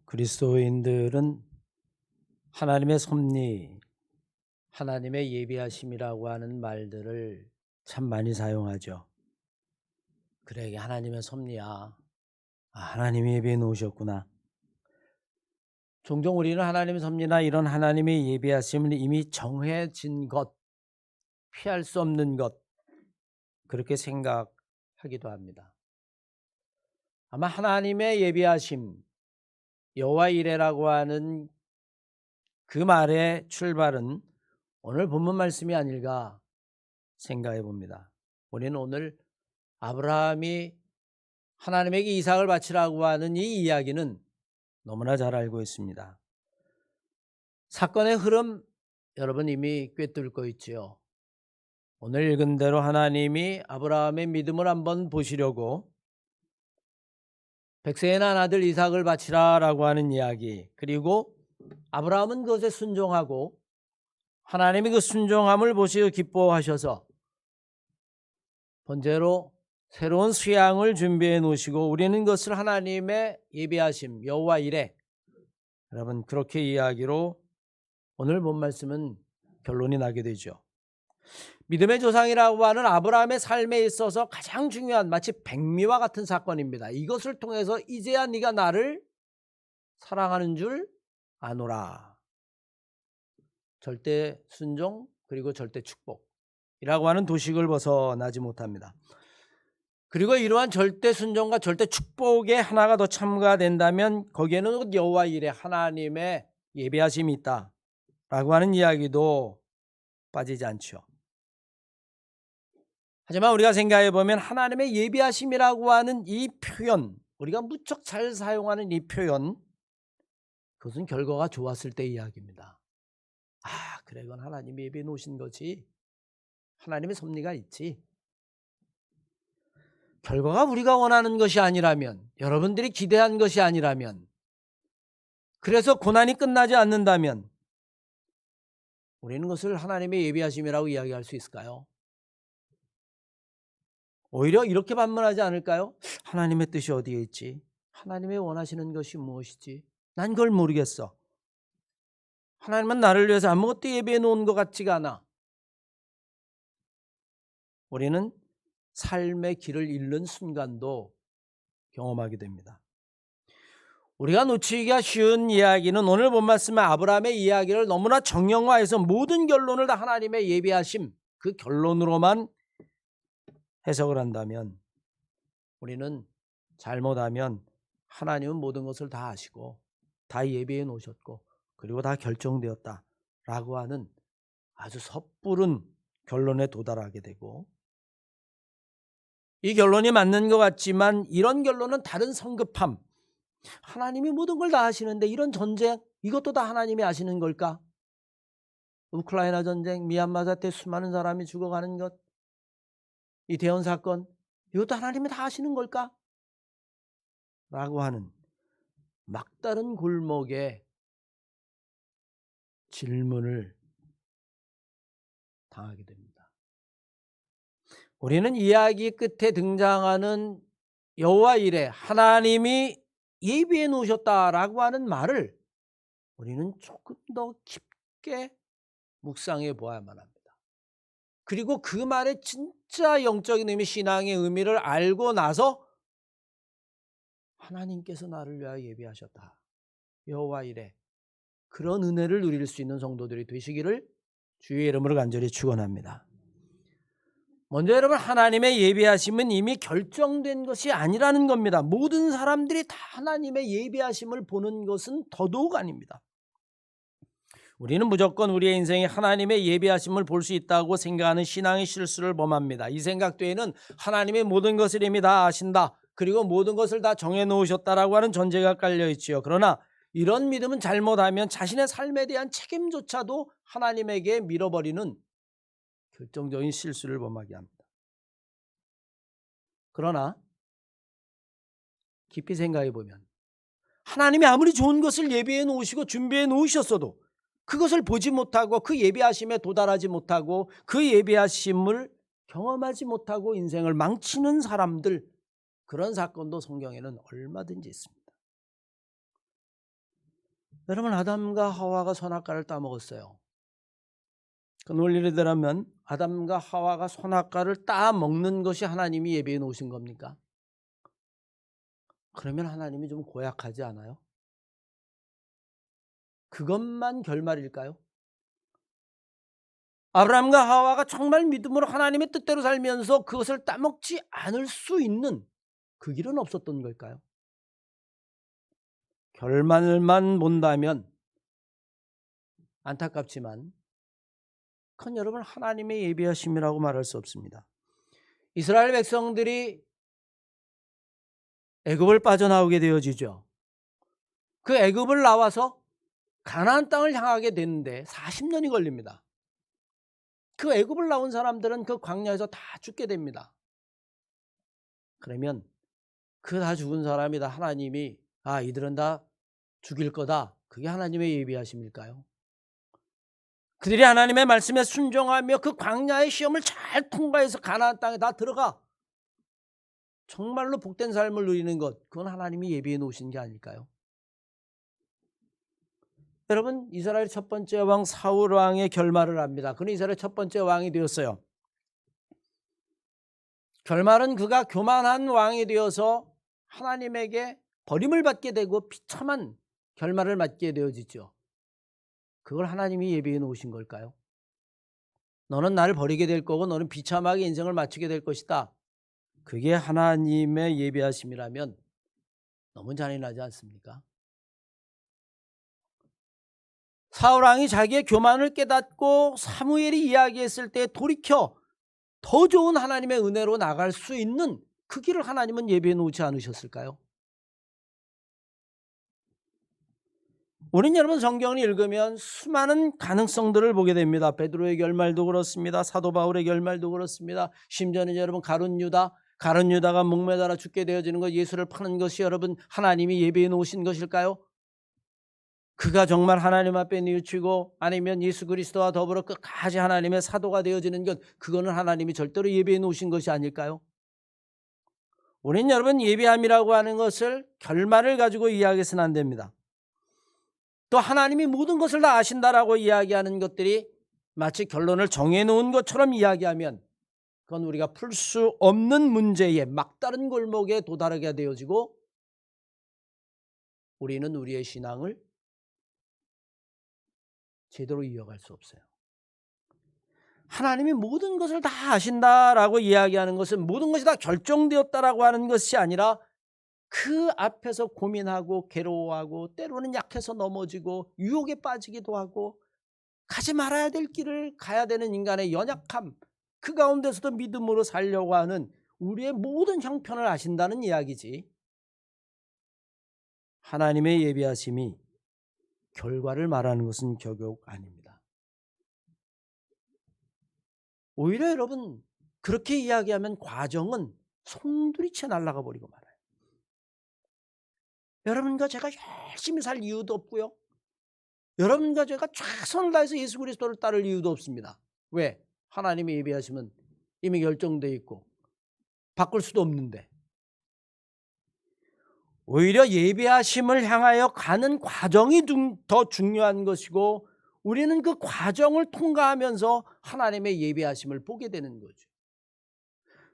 그리스도인들은 하나님의 섭리, 하나님의 예비하심이라고 하는 말들을 참 많이 사용하죠. 그래, 이게 하나님의 섭리야. 하나님이 예비해 놓으셨구나. 종종 우리는 하나님의 섭리나 이런 하나님의 예비하심을 이미 정해진 것, 피할 수 없는 것, 그렇게 생각하기도 합니다. 아마 하나님의 예비하심, 여호와 이레라고 하는 그 말의 출발은 오늘 본문 말씀이 아닐까 생각해 봅니다. 우리는 오늘 아브라함이 하나님에게 이삭을 바치라고 하는 이 이야기는 너무나 잘 알고 있습니다. 사건의 흐름 여러분 이미 꿰뚫고 있지요. 오늘 읽은 대로 하나님이 아브라함의 믿음을 한번 보시려고 백세의 난 아들 이삭을 바치라라고 하는 이야기, 그리고 아브라함은 그것에 순종하고 하나님이 그 순종함을 보시고 기뻐하셔서 번제로 새로운 수양을 준비해 놓으시고 우리는 그것을 하나님의 예비하심 여호와 이레, 여러분 그렇게 이야기로 오늘 본 말씀은 결론이 나게 되죠. 믿음의 조상이라고 하는 아브라함의 삶에 있어서 가장 중요한 마치 백미와 같은 사건입니다. 이것을 통해서 이제야 네가 나를 사랑하는 줄 아노라. 절대 순종 그리고 절대 축복이라고 하는 도식을 벗어나지 못합니다. 그리고 이러한 절대 순종과 절대 축복에 하나가 더 첨가가 된다면 거기에는 여호와 이레 하나님의 예비하심이 있다라고 하는 이야기도 빠지지 않죠. 하지만 우리가 생각해 보면 하나님의 예비하심이라고 하는 이 표현, 우리가 무척 잘 사용하는 이 표현, 그것은 결과가 좋았을 때 이야기입니다. 그래, 이건 하나님이 예비해 놓으신 거지. 하나님의 섭리가 있지. 결과가 우리가 원하는 것이 아니라면, 여러분들이 기대한 것이 아니라면, 그래서 고난이 끝나지 않는다면 우리는 그것을 하나님의 예비하심이라고 이야기할 수 있을까요? 오히려 이렇게 반문하지 않을까요? 하나님의 뜻이 어디에 있지? 하나님의 원하시는 것이 무엇이지? 난 그걸 모르겠어. 하나님은 나를 위해서 아무것도 예비해 놓은 것 같지가 않아. 우리는 삶의 길을 잃는 순간도 경험하게 됩니다. 우리가 놓치기가 쉬운 이야기는 오늘 본 말씀의 아브라함의 이야기를 너무나 정형화해서 모든 결론을 다 하나님의 예비하심, 그 결론으로만 해석을 한다면 우리는 잘못하면 하나님은 모든 것을 다 아시고 다 예비해 놓으셨고 그리고 다 결정되었다라고 하는 아주 섣부른 결론에 도달하게 되고, 이 결론이 맞는 것 같지만 이런 결론은 다른 성급함, 하나님이 모든 걸 다 아시는데 이런 전쟁, 이것도 다 하나님이 아시는 걸까? 우크라이나 전쟁, 미얀마 사태 수많은 사람이 죽어가는 것, 이 대형 사건, 이것도 하나님이 다 아시는 걸까? 라고 하는 막다른 골목에 질문을 당하게 됩니다. 우리는 이야기 끝에 등장하는 여호와 이레, 하나님이 예비해 놓으셨다라고 하는 말을 우리는 조금 더 깊게 묵상해 보아야만 합니다. 그리고 그 말의 진짜 영적인 의미, 신앙의 의미를 알고 나서 하나님께서 나를 위하여 예비하셨다, 여호와 이레, 그런 은혜를 누릴 수 있는 성도들이 되시기를 주의 이름으로 간절히 축원합니다. 먼저 여러분, 하나님의 예비하심은 이미 결정된 것이 아니라는 겁니다. 모든 사람들이 다 하나님의 예비하심을 보는 것은 더더욱 아닙니다. 우리는 무조건 우리의 인생에 하나님의 예비하심을 볼 수 있다고 생각하는 신앙의 실수를 범합니다. 이 생각 뒤에는 하나님의 모든 것을 이미 다 아신다, 그리고 모든 것을 다 정해놓으셨다라고 하는 전제가 깔려 있지요. 그러나 이런 믿음은 잘못하면 자신의 삶에 대한 책임조차도 하나님에게 밀어버리는 결정적인 실수를 범하게 합니다. 그러나 깊이 생각해 보면 하나님이 아무리 좋은 것을 예비해 놓으시고 준비해 놓으셨어도 그것을 보지 못하고 그 예비하심에 도달하지 못하고 그 예비하심을 경험하지 못하고 인생을 망치는 사람들, 그런 사건도 성경에는 얼마든지 있습니다. 여러분, 아담과 하와가 선악과를 따먹었어요. 그 논리대로라면 아담과 하와가 선악과를 따먹는 것이 하나님이 예비해 놓으신 겁니까? 그러면 하나님이 좀 고약하지 않아요? 그것만 결말일까요? 아브라함과 하와가 정말 믿음으로 하나님의 뜻대로 살면서 그것을 따먹지 않을 수 있는 그 길은 없었던 걸까요? 결말만 본다면 안타깝지만 그건 여러분 하나님의 예비하심이라고 말할 수 없습니다. 이스라엘 백성들이 애굽을 빠져나오게 되어지죠. 그 애굽을 나와서 가나안 땅을 향하게 되는데 40년이 걸립니다. 그 애굽을 나온 사람들은 그 광야에서 다 죽게 됩니다. 그러면 그 다 죽은 사람이다 하나님이 이들은 다 죽일 거다, 그게 하나님의 예비하심일까요? 그들이 하나님의 말씀에 순종하며 그 광야의 시험을 잘 통과해서 가나안 땅에 다 들어가 정말로 복된 삶을 누리는 것, 그건 하나님이 예비해 놓으신 게 아닐까요? 여러분, 이스라엘 첫 번째 왕 사울 왕의 결말을 압니다. 그는 이스라엘 첫 번째 왕이 되었어요. 결말은 그가 교만한 왕이 되어서 하나님에게 버림을 받게 되고 비참한 결말을 맞게 되어지죠. 그걸 하나님이 예비해 놓으신 걸까요? 너는 나를 버리게 될 거고 너는 비참하게 인생을 마치게 될 것이다, 그게 하나님의 예비하심이라면 너무 잔인하지 않습니까? 사울왕이 자기의 교만을 깨닫고 사무엘이 이야기했을 때 돌이켜 더 좋은 하나님의 은혜로 나갈 수 있는 그 길을 하나님은 예비해 놓지 않으셨을까요? 우린 여러분 성경을 읽으면 수많은 가능성들을 보게 됩니다. 베드로의 결말도 그렇습니다. 사도 바울의 결말도 그렇습니다. 심지어는 여러분 가룟 유다가 목매달아 죽게 되어지는 것, 예수를 파는 것이 여러분 하나님이 예비해 놓으신 것일까요? 그가 정말 하나님 앞에 뉘우치고 아니면 예수 그리스도와 더불어 끝까지 하나님의 사도가 되어지는 것, 그거는 하나님이 절대로 예비해 놓으신 것이 아닐까요? 우리는 여러분 예비함이라고 하는 것을 결말을 가지고 이야기해서는 안 됩니다. 또 하나님이 모든 것을 다 아신다라고 이야기하는 것들이 마치 결론을 정해놓은 것처럼 이야기하면 그건 우리가 풀 수 없는 문제에 막다른 골목에 도달하게 되어지고 우리는 우리의 신앙을 제대로 이어갈 수 없어요. 하나님이 모든 것을 다 아신다라고 이야기하는 것은 모든 것이 다 결정되었다라고 하는 것이 아니라 그 앞에서 고민하고 괴로워하고 때로는 약해서 넘어지고 유혹에 빠지기도 하고 가지 말아야 될 길을 가야 되는 인간의 연약함, 그 가운데서도 믿음으로 살려고 하는 우리의 모든 형편을 아신다는 이야기지, 하나님의 예비하심이 결과를 말하는 것은 결국 아닙니다. 오히려 여러분 그렇게 이야기하면 과정은 송두리째 날아가 버리고 말아요. 여러분과 제가 열심히 살 이유도 없고요, 여러분과 제가 최선을 다해서 예수 그리스도를 따를 이유도 없습니다. 왜? 하나님의 예비하심은 이미 결정되어 있고 바꿀 수도 없는데. 오히려 예비하심을 향하여 가는 과정이 더 중요한 것이고 우리는 그 과정을 통과하면서 하나님의 예비하심을 보게 되는 거죠.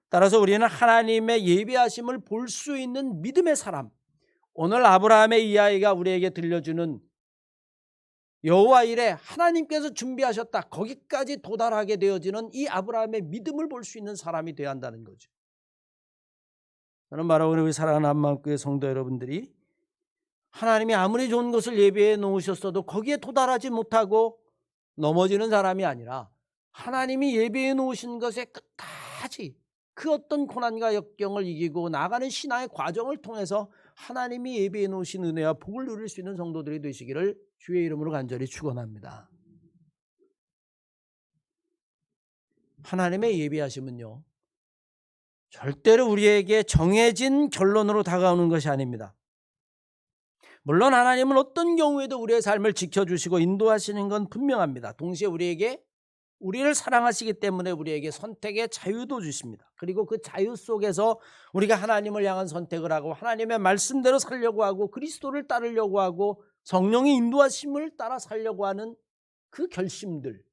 따라서 우리는 하나님의 예비하심을 볼 수 있는 믿음의 사람, 오늘 아브라함의 이야기가 우리에게 들려주는 여호와 일에 하나님께서 준비하셨다, 거기까지 도달하게 되어지는 이 아브라함의 믿음을 볼 수 있는 사람이 되어야 한다는 거죠. 저는 바로 우리 사랑하는 한마음교회 성도 여러분들이 하나님이 아무리 좋은 것을 예비해 놓으셨어도 거기에 도달하지 못하고 넘어지는 사람이 아니라 하나님이 예비해 놓으신 것에 끝까지 그 어떤 고난과 역경을 이기고 나가는 신앙의 과정을 통해서 하나님이 예비해 놓으신 은혜와 복을 누릴 수 있는 성도들이 되시기를 주의 이름으로 간절히 축원합니다. 하나님의 예비하심은요, 절대로 우리에게 정해진 결론으로 다가오는 것이 아닙니다. 물론 하나님은 어떤 경우에도 우리의 삶을 지켜주시고 인도하시는 건 분명합니다. 동시에 우리를 사랑하시기 때문에 우리에게 선택의 자유도 주십니다. 그리고 그 자유 속에서 우리가 하나님을 향한 선택을 하고 하나님의 말씀대로 살려고 하고 그리스도를 따르려고 하고 성령의 인도하심을 따라 살려고 하는 그 결심들,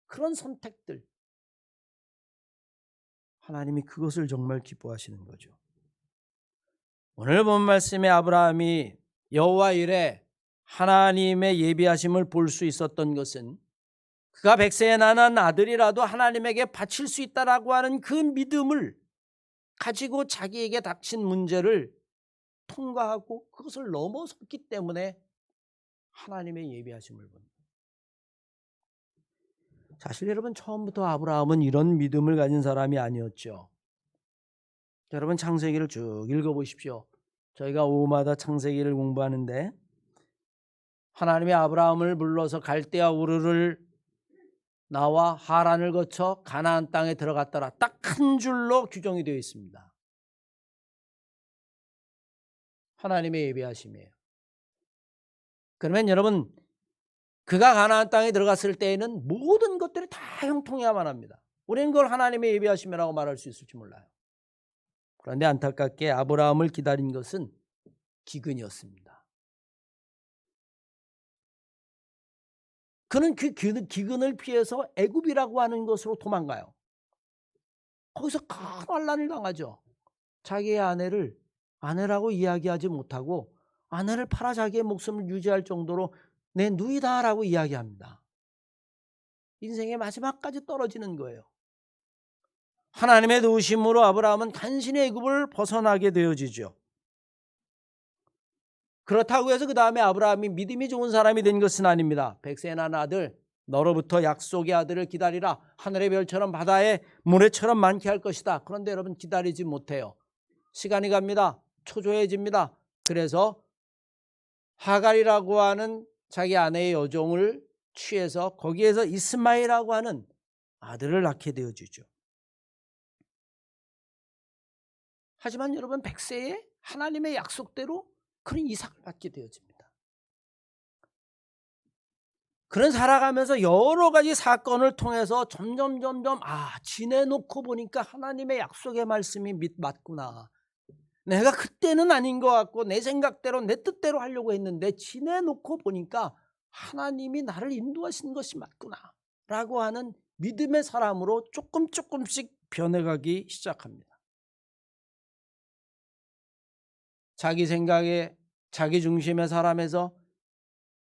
그런 선택들, 하나님이 그것을 정말 기뻐하시는 거죠. 오늘 본 말씀에 아브라함이 여호와 이레 하나님의 예비하심을 볼 수 있었던 것은 그가 100세에 낳은 아들이라도 하나님에게 바칠 수 있다라고 하는 그 믿음을 가지고 자기에게 닥친 문제를 통과하고 그것을 넘어섰기 때문에 하나님의 예비하심을 본. 사실 여러분, 처음부터 아브라함은 이런 믿음을 가진 사람이 아니었죠. 여러분, 창세기를 쭉 읽어보십시오. 저희가 오후마다 창세기를 공부하는데 하나님이 아브라함을 불러서 갈대아 우르를 나와 하란을 거쳐 가나안 땅에 들어갔더라, 딱 한 줄로 규정이 되어 있습니다. 하나님의 예비하심이에요. 그러면 여러분, 그가 가나안 땅에 들어갔을 때에는 모든 것들이 다 형통해야만 합니다. 우리는 그걸 하나님의 예비하심이라고 말할 수 있을지 몰라요. 그런데 안타깝게 아브라함을 기다린 것은 기근이었습니다. 그는 그 기근을 피해서 애굽이라고 하는 곳으로 도망가요. 거기서 큰 환난을 당하죠. 자기의 아내라고 이야기하지 못하고 아내를 팔아 자기의 목숨을 유지할 정도로 내 누이다라고 이야기합니다. 인생의 마지막까지 떨어지는 거예요. 하나님의 도우심으로 아브라함은 간신히 애굽을 벗어나게 되어지죠. 그렇다고 해서 그 다음에 아브라함이 믿음이 좋은 사람이 된 것은 아닙니다. 100세에 낳은 아들, 너로부터 약속의 아들을 기다리라. 하늘의 별처럼 바다의 모래처럼 많게 할 것이다. 그런데 여러분, 기다리지 못해요. 시간이 갑니다. 초조해집니다. 그래서 하갈이라고 하는 자기 아내의 여종을 취해서 거기에서 이스마엘이라고 하는 아들을 낳게 되어지죠. 하지만 여러분, 100세에 하나님의 약속대로 그런 이삭을 받게 되어집니다. 그런 살아가면서 여러 가지 사건을 통해서 점점 지내놓고 보니까 하나님의 약속의 말씀이 맞구나. 내가 그때는 아닌 것 같고 내 생각대로 내 뜻대로 하려고 했는데 지내놓고 보니까 하나님이 나를 인도하신 것이 맞구나 라고 하는 믿음의 사람으로 조금씩 변해가기 시작합니다. 자기 생각에 자기 중심의 사람에서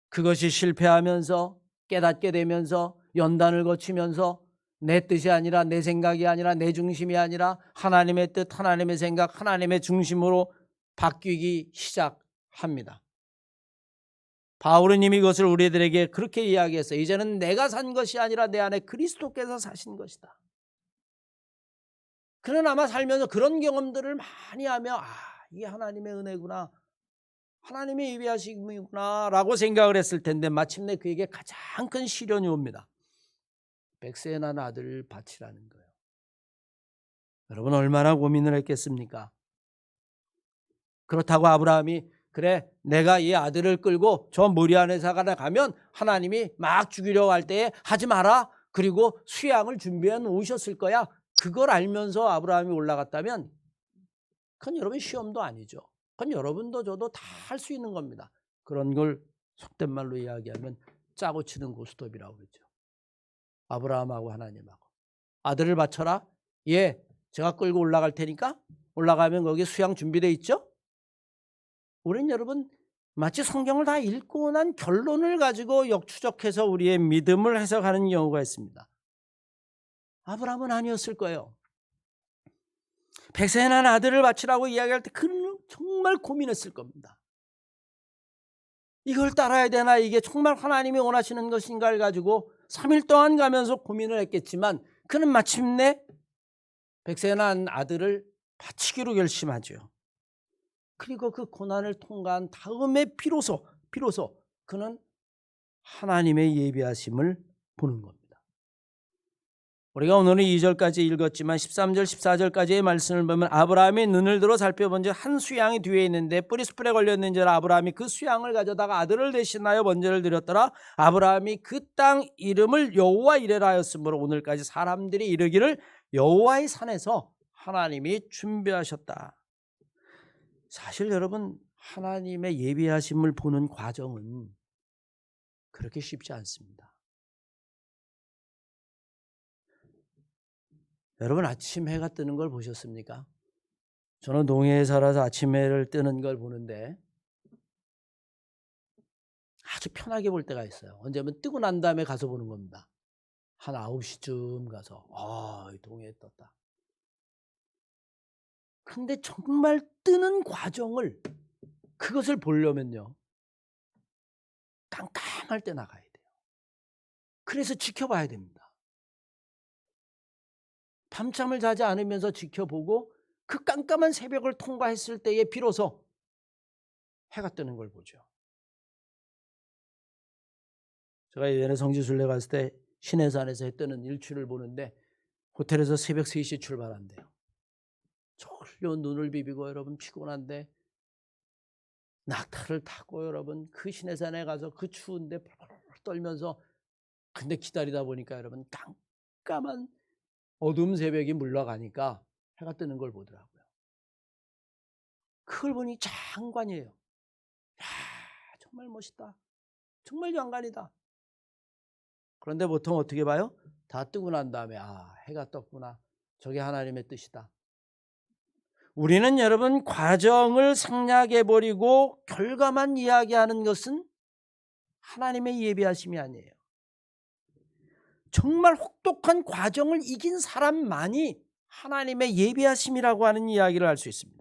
그것이 실패하면서 깨닫게 되면서 연단을 거치면서 내 뜻이 아니라 내 생각이 아니라 내 중심이 아니라 하나님의 뜻, 하나님의 생각, 하나님의 중심으로 바뀌기 시작합니다. 바울은 이미 이것을 우리들에게 그렇게 이야기했어요. 이제는 내가 산 것이 아니라 내 안에 그리스도께서 사신 것이다. 그는 아마 살면서 그런 경험들을 많이 하며 이게 하나님의 은혜구나, 하나님의 예비하심이구나 라고 생각을 했을 텐데 마침내 그에게 가장 큰 시련이 옵니다. 100세에 낳은 아들을 바치라는 거예요. 여러분, 얼마나 고민을 했겠습니까? 그렇다고 아브라함이 그래, 내가 이 아들을 끌고 저 모리아에 사가나 가면 하나님이 막 죽이려고 할 때에 하지 마라, 그리고 수양을 준비해 놓으셨을 거야, 그걸 알면서 아브라함이 올라갔다면 그건 여러분 시험도 아니죠. 그건 여러분도 저도 다 할 수 있는 겁니다. 그런 걸 속된 말로 이야기하면 짜고 치는 고스톱이라고 그러죠. 아브라함하고 하나님하고 아들을 바쳐라. 예, 제가 끌고 올라갈 테니까 올라가면 거기 수양 준비되어 있죠. 우린 여러분 마치 성경을 다 읽고 난 결론을 가지고 역추적해서 우리의 믿음을 해석하는 경우가 있습니다. 아브라함은 아니었을 거예요. 100세에 낳은 아들을 바치라고 이야기할 때 그는 정말 고민했을 겁니다. 이걸 따라야 되나, 이게 정말 하나님이 원하시는 것인가를 가지고 3일 동안 가면서 고민을 했겠지만 그는 마침내 100세에 낳은 아들을 바치기로 결심하죠. 그리고 그 고난을 통과한 다음에 비로소 그는 하나님의 예비하심을 보는 겁니다. 우리가 오늘은 2절까지 읽었지만 13절 14절까지의 말씀을 보면 아브라함이 눈을 들어 살펴본 즉 한 수양이 뒤에 있는데 뿌리 숯불에 걸렸는지라 아브라함이 그 수양을 가져다가 아들을 대신하여 번제를 드렸더라. 아브라함이 그 땅 이름을 여호와 이레라 하였으므로 오늘까지 사람들이 이르기를 여호와의 산에서 하나님이 준비하셨다. 사실 여러분, 하나님의 예비하심을 보는 과정은 그렇게 쉽지 않습니다. 여러분 아침 해가 뜨는 걸 보셨습니까? 저는 동해에 살아서 아침 해를 뜨는 걸 보는데 아주 편하게 볼 때가 있어요. 언제면 뜨고 난 다음에 가서 보는 겁니다. 한 9시쯤 가서 동해에 떴다. 근데 정말 뜨는 과정을 그것을 보려면요. 깜깜할 때 나가야 돼요. 그래서 지켜봐야 됩니다. 밤잠을 자지 않으면서 지켜보고 그 깜깜한 새벽을 통과했을 때에 비로소 해가 뜨는 걸 보죠. 제가 예전에 성지순례 갔을 때 신해산에서 해 뜨는 일출을 보는데 호텔에서 새벽 3시에 출발한대요. 졸려 눈을 비비고 여러분 피곤한데 낙타를 타고 여러분 그 신해산에 가서 그 추운데 펄펄 떨면서 근데 기다리다 보니까 여러분 깜깜한 어두운 새벽이 물러가니까 해가 뜨는 걸 보더라고요. 그걸 보니 장관이에요. 야, 정말 멋있다. 정말 장관이다. 그런데 보통 어떻게 봐요? 다 뜨고 난 다음에 해가 떴구나. 저게 하나님의 뜻이다. 우리는 여러분 과정을 생략해버리고 결과만 이야기하는 것은 하나님의 예비하심이 아니에요. 정말 혹독한 과정을 이긴 사람만이 하나님의 예비하심이라고 하는 이야기를 할 수 있습니다.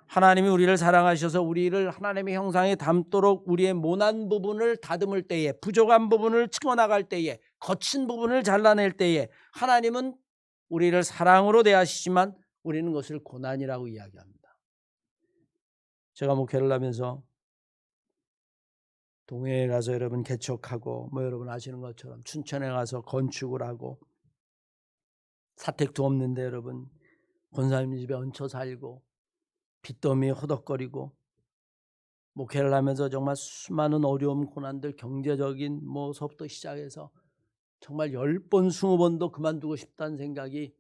하나님이 우리를 사랑하셔서 우리를 하나님의 형상에 담도록 우리의 모난 부분을 다듬을 때에, 부족한 부분을 치워나갈 때에, 거친 부분을 잘라낼 때에 하나님은 우리를 사랑으로 대하시지만 우리는 그것을 고난이라고 이야기합니다. 제가 목회를 하면서 동해에 가서 여러분 개척하고 여러분 아시는 것처럼 춘천에 가서 건축을 하고 사택도 없는데 여러분 권사님 집에 얹혀 살고 빚더미에 허덕거리고 목회를 하면서 정말 수많은 어려움 고난들 경제적인 서부터 시작해서 정말 10번 20번도 그만두고 싶다는 생각이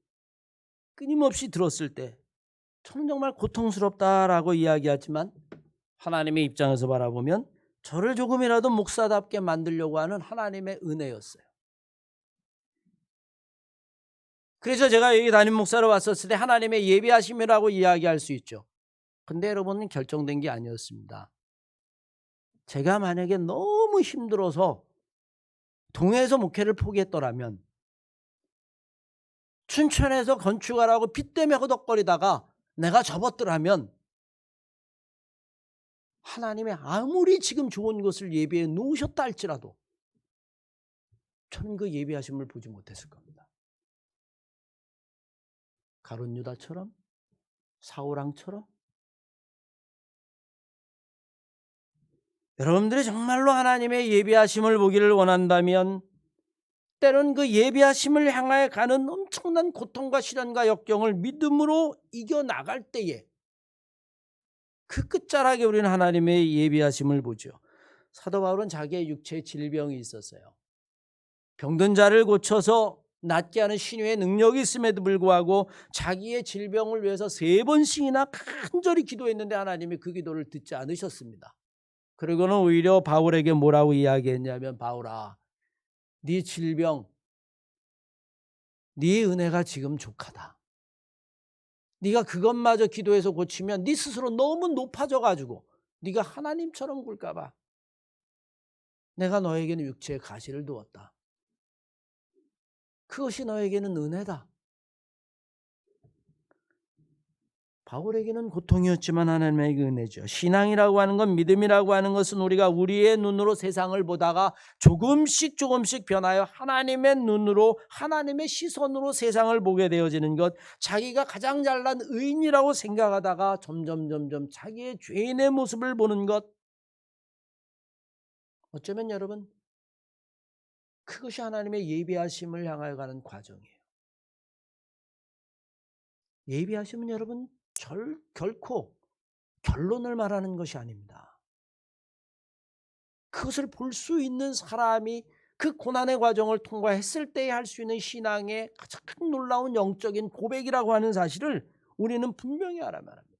끊임없이 들었을 때 저는 정말 고통스럽다라고 이야기하지만 하나님의 입장에서 바라보면 저를 조금이라도 목사답게 만들려고 하는 하나님의 은혜였어요. 그래서 제가 여기 담임 목사로 왔었을 때 하나님의 예비하심이라고 이야기할 수 있죠. 근데 여러분은 결정된 게 아니었습니다. 제가 만약에 너무 힘들어서 동해에서 목회를 포기했더라면 춘천에서 건축하라고 빚 때문에 허덕거리다가 내가 접었더라면 하나님이 아무리 지금 좋은 것을 예비해 놓으셨다 할지라도 저는 그 예비하심을 보지 못했을 겁니다. 가룟 유다처럼 사울왕처럼 여러분들이 정말로 하나님의 예비하심을 보기를 원한다면 때론 그 예비하심을 향하여 가는 엄청난 고통과 시련과 역경을 믿음으로 이겨나갈 때에 그 끝자락에 우리는 하나님의 예비하심을 보죠. 사도 바울은 자기의 육체에 질병이 있었어요. 병든 자를 고쳐서 낫게 하는 신유의 능력이 있음에도 불구하고 자기의 질병을 위해서 3번씩이나 간절히 기도했는데 하나님이 그 기도를 듣지 않으셨습니다. 그리고는 오히려 바울에게 뭐라고 이야기했냐면 바울아 네 질병 네 은혜가 지금 족하다. 네가 그것마저 기도해서 고치면 네 스스로 너무 높아져가지고 네가 하나님처럼 굴까 봐 내가 너에게는 육체의 가시를 두었다. 그것이 너에게는 은혜다. 바울에게는 고통이었지만 하나님의 은혜죠. 신앙이라고 하는 건 믿음이라고 하는 것은 우리가 우리의 눈으로 세상을 보다가 조금씩 변하여 하나님의 눈으로 하나님의 시선으로 세상을 보게 되어지는 것, 자기가 가장 잘난 의인이라고 생각하다가 점점 자기의 죄인의 모습을 보는 것, 어쩌면 여러분 그것이 하나님의 예비하심을 향하여 가는 과정이에요. 예비하심은 여러분 결코 결론을 말하는 것이 아닙니다. 그것을 볼 수 있는 사람이 그 고난의 과정을 통과했을 때에 할 수 있는 신앙의 가장 놀라운 영적인 고백이라고 하는 사실을 우리는 분명히 알아야 합니다.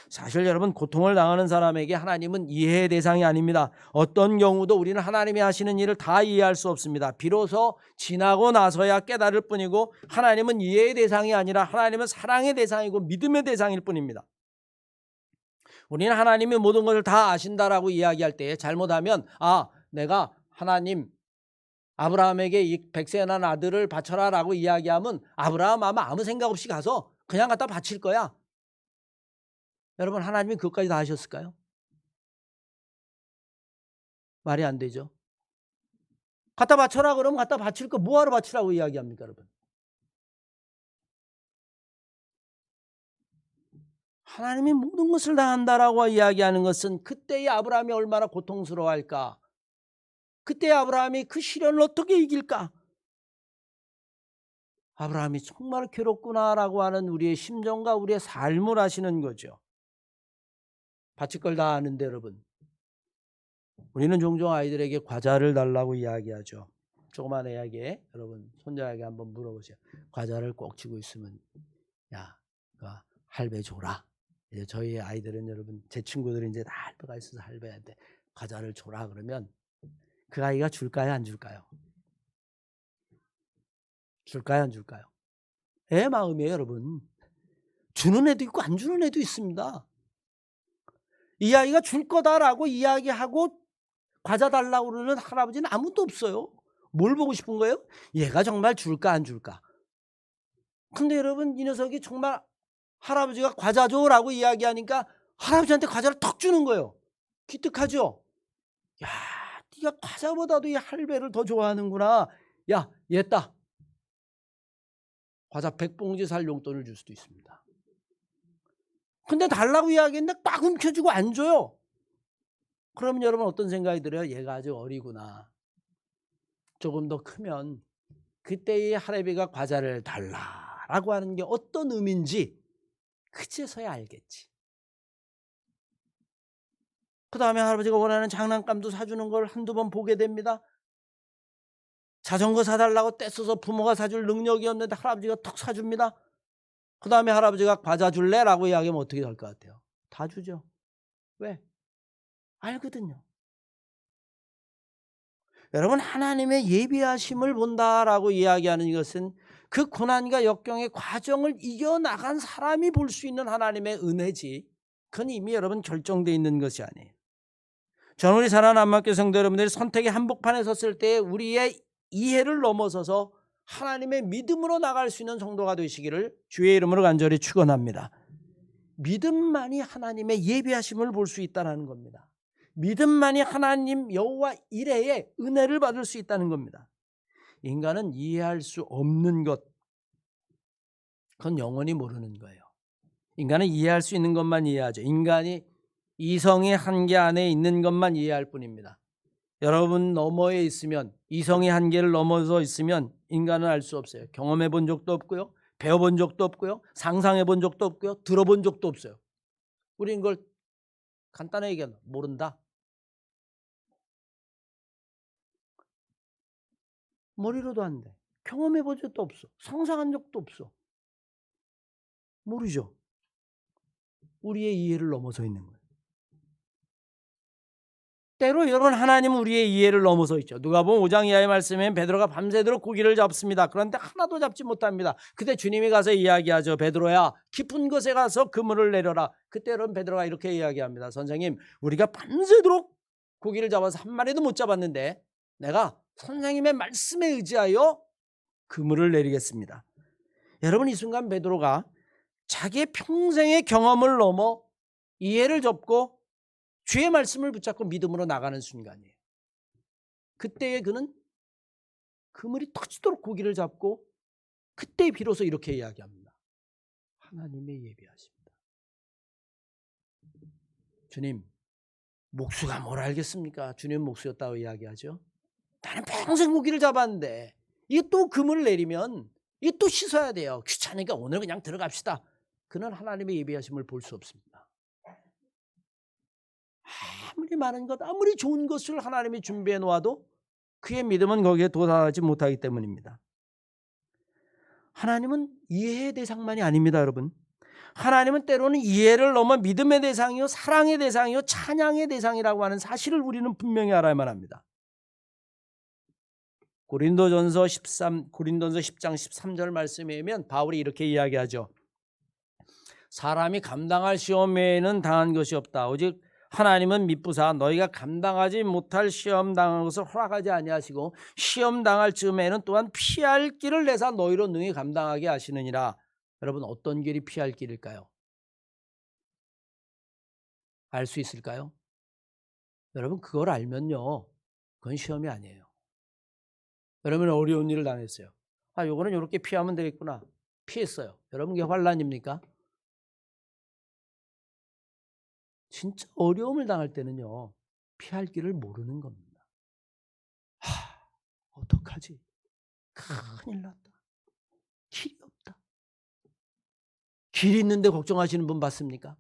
사실 여러분, 고통을 당하는 사람에게 하나님은 이해의 대상이 아닙니다. 어떤 경우도 우리는 하나님이 하시는 일을 다 이해할 수 없습니다. 비로소 지나고 나서야 깨달을 뿐이고, 하나님은 이해의 대상이 아니라 하나님은 사랑의 대상이고 믿음의 대상일 뿐입니다. 우리는 하나님이 모든 것을 다 아신다라고 이야기할 때 잘못하면 내가 하나님 아브라함에게 이 백세 난 아들을 바쳐라 라고 이야기하면 아브라함 아무 생각 없이 가서 그냥 갖다 바칠 거야. 여러분, 하나님이 그것까지 다 하셨을까요? 말이 안 되죠. 갖다 바쳐라 그러면 갖다 바칠 거 뭐하러 바치라고 이야기합니까, 여러분? 하나님이 모든 것을 다 한다라고 이야기하는 것은 그때의 아브라함이 얼마나 고통스러워할까? 그때 아브라함이 그 시련을 어떻게 이길까? 아브라함이 정말 괴롭구나라고 하는 우리의 심정과 우리의 삶을 아시는 거죠. 바칠 걸 다 아는데 여러분, 우리는 종종 아이들에게 과자를 달라고 이야기하죠. 조그만 애에게, 여러분 손자에게 한번 물어보세요. 과자를 꼭 쥐고 있으면 야, 할배 줘라. 이제 저희 아이들은, 여러분 제 친구들은 이제 다 할배가 있어서 할배한테 과자를 줘라 그러면 그 아이가 줄까요, 안 줄까요? 줄까요, 안 줄까요? 애 마음이에요, 여러분. 주는 애도 있고 안 주는 애도 있습니다. 이 아이가 줄 거다라고 이야기하고 과자 달라고 그러는 할아버지는 아무도 없어요. 뭘 보고 싶은 거예요? 얘가 정말 줄까 안 줄까? 근데 여러분, 이 녀석이 정말 할아버지가 과자 줘라고 이야기하니까 할아버지한테 과자를 턱 주는 거예요. 기특하죠? 야, 네가 과자보다도 이 할배를 더 좋아하는구나. 야, 얘다. 과자 100봉지 살 용돈을 줄 수도 있습니다. 근데 달라고 이야기했는데 딱 움켜쥐고 안 줘요. 그러면 여러분 어떤 생각이 들어요? 얘가 아직 어리구나. 조금 더 크면 그때의 할애비가 과자를 달라라고 하는 게 어떤 의미인지 그제서야 알겠지. 그 다음에 할아버지가 원하는 장난감도 사주는 걸 한두 번 보게 됩니다. 자전거 사달라고 떼써서 부모가 사줄 능력이 없는데 할아버지가 턱 사줍니다. 그 다음에 할아버지가 과자 줄래? 라고 이야기하면 어떻게 될 것 같아요? 다 주죠. 왜? 알거든요. 여러분, 하나님의 예비하심을 본다라고 이야기하는 이것은 그 고난과 역경의 과정을 이겨나간 사람이 볼 수 있는 하나님의 은혜지, 그건 이미 여러분 결정되어 있는 것이 아니에요. 저는 우리 사랑하는 안마교회 성도 여러분들이 선택의 한복판에 섰을 때 우리의 이해를 넘어서서 하나님의 믿음으로 나갈 수 있는 성도가 되시기를 주의 이름으로 간절히 축원합니다. 믿음만이 하나님의 예비하심을 볼 수 있다는 겁니다. 믿음만이 하나님 여호와 이레의 은혜를 받을 수 있다는 겁니다. 인간은 이해할 수 없는 것, 그건 영원히 모르는 거예요. 인간은 이해할 수 있는 것만 이해하죠. 인간이 이성의 한계 안에 있는 것만 이해할 뿐입니다. 여러분 너머에 있으면, 이성의 한계를 넘어서 있으면 인간은 알 수 없어요. 경험해 본 적도 없고요, 배워본 적도 없고요, 상상해 본 적도 없고요, 들어본 적도 없어요. 우리는 그걸 간단하게 얘기하면 모른다. 머리로도 안 돼. 경험해 본 적도 없어. 상상한 적도 없어. 모르죠. 우리의 이해를 넘어서 있는 거예요. 때로 여러분, 하나님은 우리의 이해를 넘어서 있죠. 누가복음 5장 이하의 말씀에 베드로가 밤새도록 고기를 잡습니다. 그런데 하나도 잡지 못합니다. 그때 주님이 가서 이야기하죠. 베드로야, 깊은 곳에 가서 그물을 내려라. 그때 여러분, 베드로가 이렇게 이야기합니다. 선생님, 우리가 밤새도록 고기를 잡아서 한 마리도 못 잡았는데 내가 선생님의 말씀에 의지하여 그물을 내리겠습니다. 여러분, 이 순간 베드로가 자기의 평생의 경험을 넘어 이해를 접고 주의 말씀을 붙잡고 믿음으로 나가는 순간이에요. 그때에 그는 그물이 터지도록 고기를 잡고 그때 비로소 이렇게 이야기합니다. 하나님의 예비하십니다. 주님, 목수가 뭘 알겠습니까? 주님 목수였다고 이야기하죠. 나는 평생 고기를 잡았는데 이게 또 그물을 내리면 이게 또 씻어야 돼요. 귀찮으니까 오늘 그냥 들어갑시다. 그는 하나님의 예비하심을 볼 수 없습니다. 아무리 많은 것, 아무리 좋은 것을 하나님이 준비해 놓아도 그의 믿음은 거기에 도달하지 못하기 때문입니다. 하나님은 이해의 대상만이 아닙니다, 여러분. 하나님은 때로는 이해를 넘어 믿음의 대상이요, 사랑의 대상이요, 찬양의 대상이라고 하는 사실을 우리는 분명히 알아야만 합니다. 고린도전서 10장 13절 말씀에 의하면 바울이 이렇게 이야기하죠. 사람이 감당할 시험 외에는 당한 것이 없다. 오직 하나님은 미쁘사 너희가 감당하지 못할 시험 당한 것을 허락하지 아니하시고 시험 당할 즈음에는 또한 피할 길을 내사 너희로 능히 감당하게 하시느니라. 여러분, 어떤 길이 피할 길일까요? 알 수 있을까요? 여러분, 그걸 알면요, 그건 시험이 아니에요. 여러분, 어려운 일을 당했어요. 요거는 이렇게 피하면 되겠구나. 피했어요. 여러분, 이게 환난입니까? 진짜 어려움을 당할 때는요, 피할 길을 모르는 겁니다. 어떡하지? 큰일 났다. 길이 없다. 길 있는데 걱정하시는 분 봤습니까?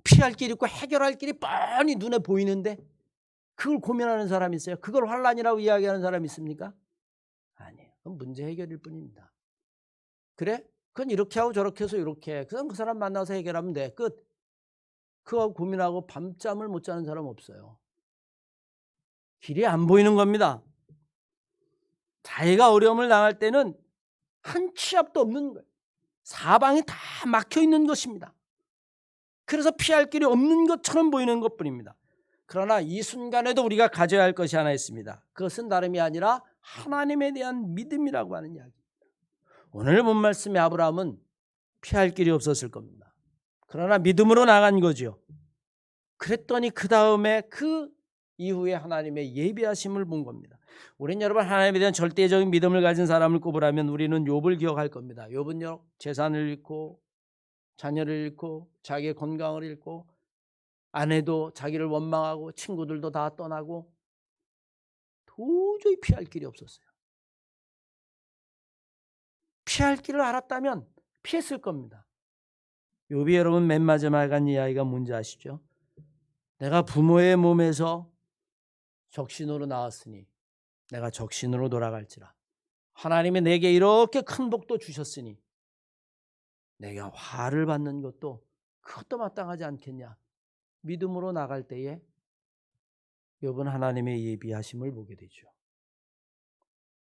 피할 길 있고 해결할 길이 뻔히 눈에 보이는데 그걸 고민하는 사람이 있어요? 그걸 환난이라고 이야기하는 사람이 있습니까? 아니에요. 그건 문제 해결일 뿐입니다. 그래? 그건 이렇게 하고 저렇게 해서 이렇게 해. 그럼 그 사람 만나서 해결하면 돼. 끝. 그거 고민하고 밤잠을 못 자는 사람 없어요. 길이 안 보이는 겁니다. 자기가 어려움을 당할 때는 한 치 앞도 없는 거예요. 사방이 다 막혀 있는 것입니다. 그래서 피할 길이 없는 것처럼 보이는 것뿐입니다. 그러나 이 순간에도 우리가 가져야 할 것이 하나 있습니다. 그것은 다름이 아니라 하나님에 대한 믿음이라고 하는 이야기입니다. 오늘 본 말씀의 아브라함은 피할 길이 없었을 겁니다. 그러나 믿음으로 나간 거죠. 그랬더니 그 다음에 그 이후에 하나님의 예비하심을 본 겁니다. 우리는 여러분 하나님에 대한 절대적인 믿음을 가진 사람을 꼽으라면 우리는 욥을 기억할 겁니다. 욥은요, 재산을 잃고 자녀를 잃고 자기의 건강을 잃고 아내도 자기를 원망하고 친구들도 다 떠나고 도저히 피할 길이 없었어요. 피할 길을 알았다면 피했을 겁니다. 욥이 여러분 맨 마지막에 한 이야기가 뭔지 아시죠? 내가 부모의 몸에서 적신으로 나왔으니 내가 적신으로 돌아갈지라. 하나님이 내게 이렇게 큰 복도 주셨으니 내가 화를 받는 것도 그것도 마땅하지 않겠냐. 믿음으로 나갈 때에 욥은 하나님의 예비하심을 보게 되죠.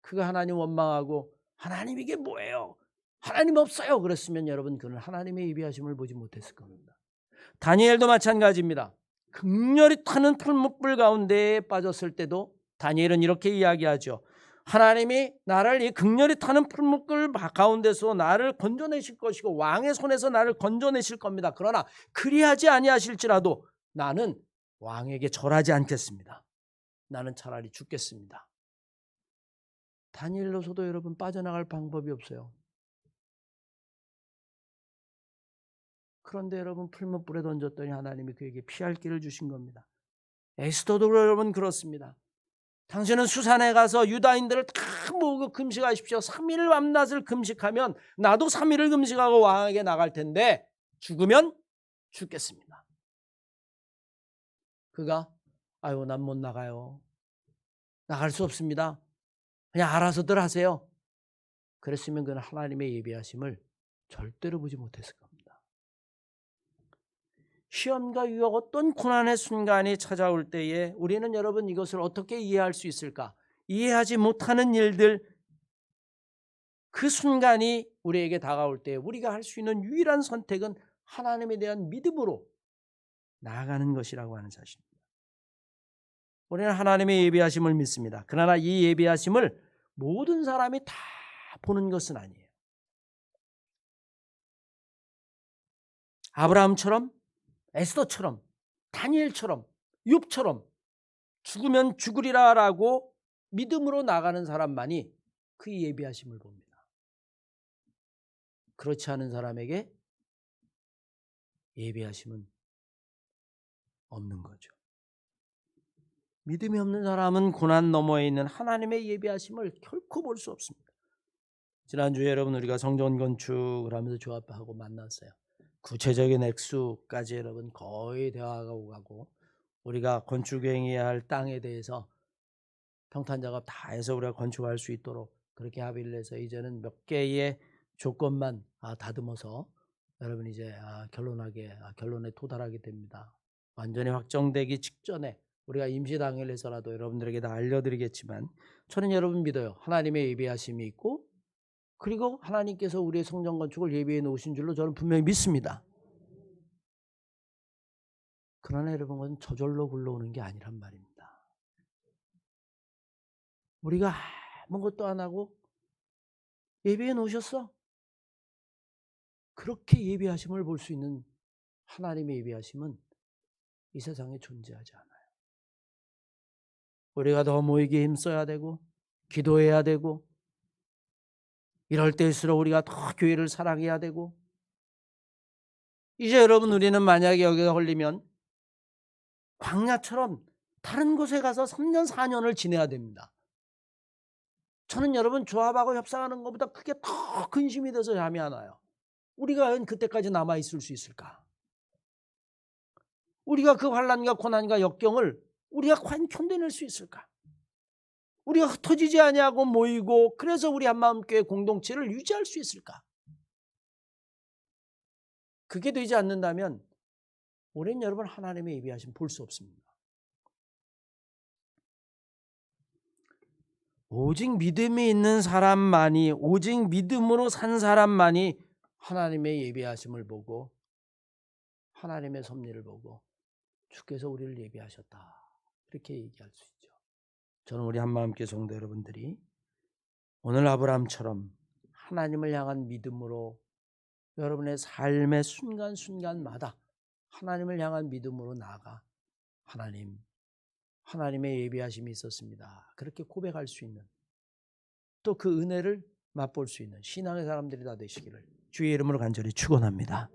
그가 하나님 원망하고 하나님 이게 뭐예요? 하나님 없어요. 그랬으면 여러분 그는 하나님의 예비하심을 보지 못했을 겁니다. 다니엘도 마찬가지입니다. 극렬히 타는 풀무불 가운데에 빠졌을 때도 다니엘은 이렇게 이야기하죠. 하나님이 나를 이 극렬히 타는 풀무불 가운데서 나를 건져내실 것이고 왕의 손에서 나를 건져내실 겁니다. 그러나 그리하지 아니하실지라도 나는 왕에게 절하지 않겠습니다. 나는 차라리 죽겠습니다. 다니엘로서도 여러분 빠져나갈 방법이 없어요. 그런데 여러분 풀무불에 던졌더니 하나님이 그에게 피할 길을 주신 겁니다. 에스더도 여러분 그렇습니다. 당신은 수산에 가서 유다인들을 다 모으고 금식하십시오. 3일 밤낮을 금식하면 나도 3일을 금식하고 왕에게 나갈 텐데 죽으면 죽겠습니다. 그가 난 못 나가요. 나갈 수 없습니다. 그냥 알아서들 하세요. 그랬으면 그는 하나님의 예비하심을 절대로 보지 못했을 겁니다. 시험과 유혹, 어떤 고난의 순간이 찾아올 때에 우리는 여러분 이것을 어떻게 이해할 수 있을까? 이해하지 못하는 일들, 그 순간이 우리에게 다가올 때 우리가 할 수 있는 유일한 선택은 하나님에 대한 믿음으로 나아가는 것이라고 하는 사실입니다. 우리는 하나님의 예비하심을 믿습니다. 그러나 이 예비하심을 모든 사람이 다 보는 것은 아니에요. 아브라함처럼, 에스더처럼, 다니엘처럼, 욥처럼 죽으면 죽으리라라고 믿음으로 나가는 사람만이 그 예비하심을 봅니다. 그렇지 않은 사람에게 예비하심은 없는 거죠. 믿음이 없는 사람은 고난 너머에 있는 하나님의 예비하심을 결코 볼 수 없습니다. 지난주에 여러분 우리가 성전 건축을 하면서 조합하고 만났어요. 구체적인 액수까지 여러분 거의 대화가 오가고 우리가 건축행해야 할 땅에 대해서 평탄 작업 다 해서 우리가 건축할 수 있도록 그렇게 합의를 해서 이제는 몇 개의 조건만 다듬어서 여러분 이제 결론에 도달하게 됩니다. 완전히 확정되기 직전에 우리가 임시당일에서라도 여러분들에게 다 알려드리겠지만 저는 여러분 믿어요. 하나님의 예비하심이 있고 그리고 하나님께서 우리의 성전 건축을 예비해 놓으신 줄로 저는 분명히 믿습니다. 그러나 여러분 그건 저절로 굴러오는 게 아니란 말입니다. 우리가 아무것도 안 하고 예비해 놓으셨어. 그렇게 예비하심을 볼 수 있는 하나님의 예비하심은 이 세상에 존재하지 않아요. 우리가 더 모이기에 힘써야 되고 기도해야 되고 이럴 때일수록 우리가 더 교회를 사랑해야 되고 이제 여러분 우리는 만약에 여기가 걸리면 광야처럼 다른 곳에 가서 3년 4년을 지내야 됩니다. 저는 여러분 조합하고 협상하는 것보다 그게 더 근심이 돼서 잠이 안 와요. 우리가 과연 그때까지 남아있을 수 있을까? 우리가 그 환난과 고난과 역경을 우리가 과연 견뎌낼 수 있을까? 우리가 흩어지지 아니하고 모이고 그래서 우리 한마음교회 공동체를 유지할 수 있을까? 그게 되지 않는다면 우리는 여러분 하나님의 예비하심 볼 수 없습니다. 오직 믿음이 있는 사람만이 오직 믿음으로 산 사람만이 하나님의 예비하심을 보고 하나님의 섭리를 보고 주께서 우리를 예비하셨다 이렇게 얘기할 수 있죠. 저는 우리 한마음교회 성도 여러분들이 오늘 아브라함처럼 하나님을 향한 믿음으로 여러분의 삶의 순간순간마다 하나님을 향한 믿음으로 나아가 하나님의 예비하심이 있었습니다. 그렇게 고백할 수 있는 또 그 은혜를 맛볼 수 있는 신앙의 사람들이 다 되시기를 주의 이름으로 간절히 축원합니다.